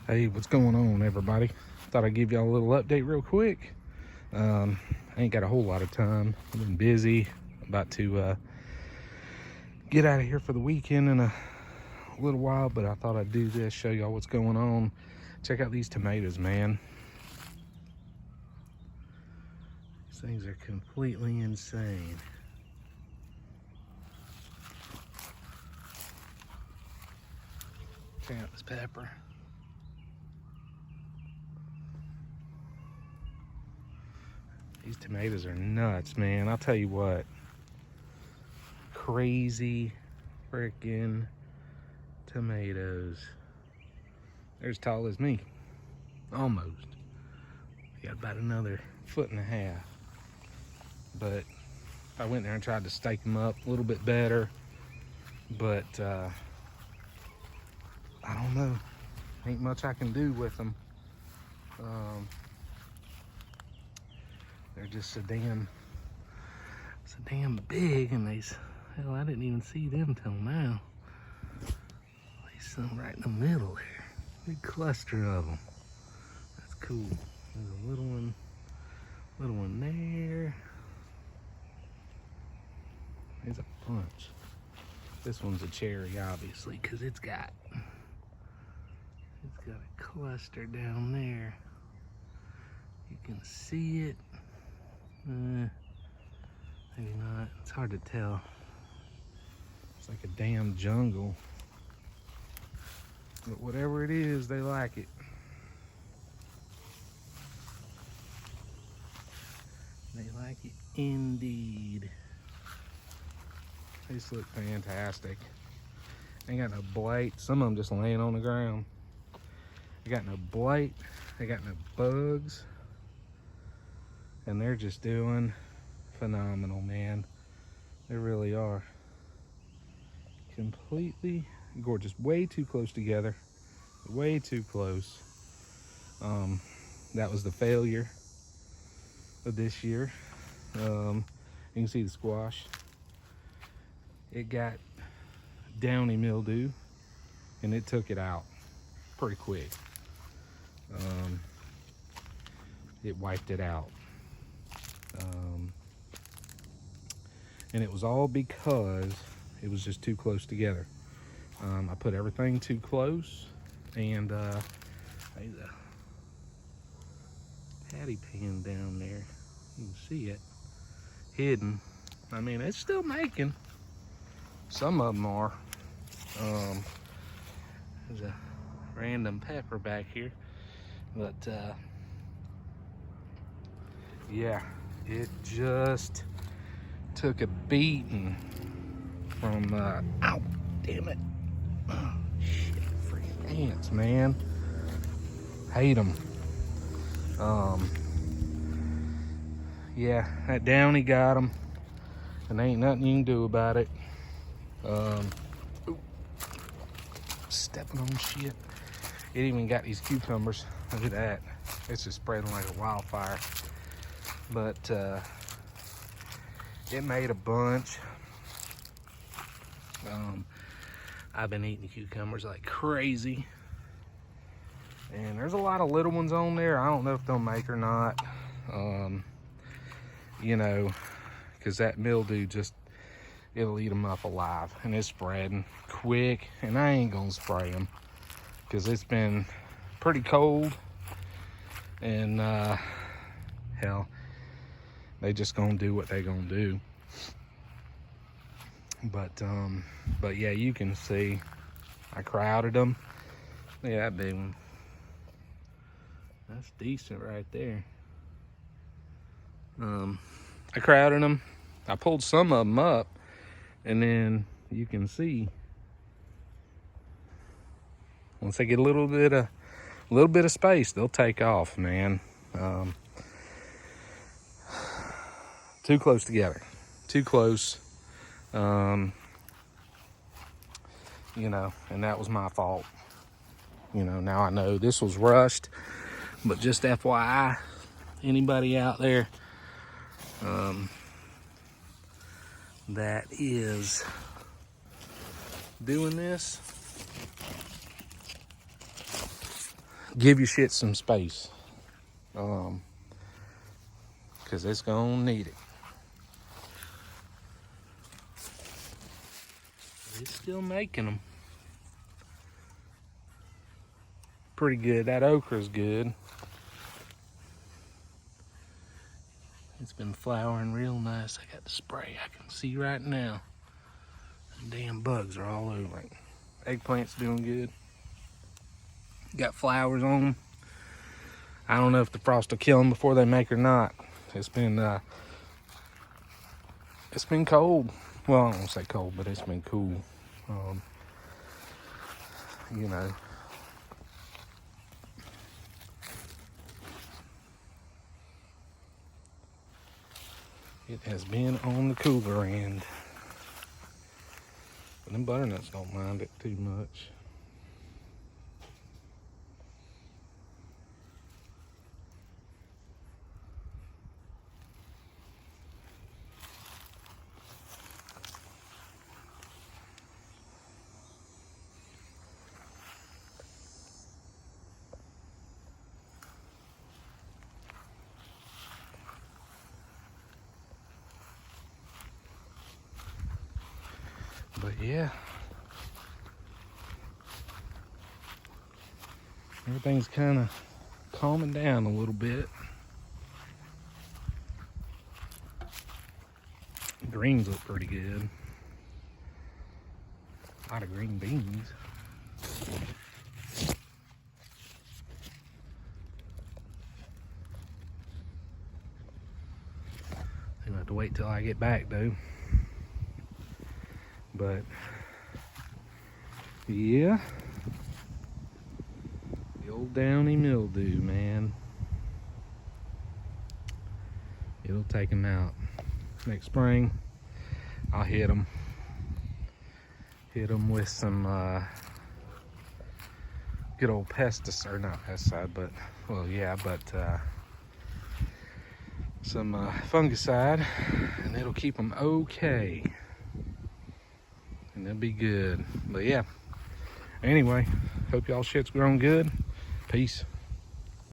Hey, what's going on, everybody? Thought I'd give y'all a little update real quick. I ain't got a whole lot of time. I've been busy, about to get out of here for the weekend in a little while, but I thought I'd do this, show y'all what's going on. Check out these tomatoes, man. These things are completely insane. Check out this pepper. These tomatoes are nuts, man. I'll tell you what. Crazy freaking tomatoes. They're as tall as me. Almost. Got about another 1.5 feet. But I went there and tried to stake them up a little bit better. But I don't know. Ain't much I can do with them. They're just so damn big, and hell, I didn't even see them till now. There's some right in the middle there. Big cluster of them. That's cool. There's a little one there. There's a bunch. This one's a cherry, obviously, because it's got a cluster down there. You can see it. Maybe not. It's hard to tell. It's like a damn jungle. But whatever it is, they like it. They like it indeed. These look fantastic. Ain't got no blight. Some of them just laying on the ground. They got no blight. They got no bugs. And they're just doing phenomenal, man. They really are. Completely gorgeous. Way too close together. Way too close. That was the failure of this year. You can see the squash. It got Downey mildew, and it took it out pretty quick. It wiped it out. And it was all because it was just too close together. I put everything too close, and there's a patty pan down there. You can see it hidden. I mean, it's still making. Some of them are. There's a random pepper back here, but yeah, it just took a beating from ow, damn it. Oh, shit, freaking ants, man. Hate them. Yeah, that Downey got them, and there ain't nothing you can do about it. Ooh, stepping on shit. It even got these cucumbers. Look at that. It's just spreading like a wildfire. But it made a bunch. I've been eating cucumbers like crazy. And there's a lot of little ones on there. I don't know if they'll make or not. You know, because that mildew it'll eat them up alive. And it's spreading quick. And I ain't gonna spray them, because it's been pretty cold. And hell, they just gonna do what they gonna do. But yeah, you can see I crowded them. Look at that big one. That's decent right there. I crowded them. I pulled some of them up, and then you can see once they get a little bit of space, they'll take off, man. Too close together. Too close. You know, and that was my fault. You know, now I know this was rushed, but just FYI, anybody out there that is doing this, Give your shit some space. Because it's gonna need it. It's still making them. Pretty good. That okra's good. It's been flowering real nice. I got the spray I can see right now. The damn bugs are all over it. Eggplant's doing good. Got flowers on them. I don't know if the frost will kill them before they make or not. It's been cold. Well, I don't want to say cold, but it's been cool. You know. It has been on the cooler end. But them butternuts don't mind it too much. But yeah, everything's kind of calming down a little bit. Greens look pretty good. A lot of green beans. I'm gonna have to wait till I get back though. But yeah, the old Downey mildew, man. It'll take them out. Next spring, I'll hit them. Hit them with some good old pesticide, or not pesticide, but well, yeah, but some fungicide, and it'll keep them okay. And they'll be good. But yeah, anyway, hope y'all shit's grown good. Peace.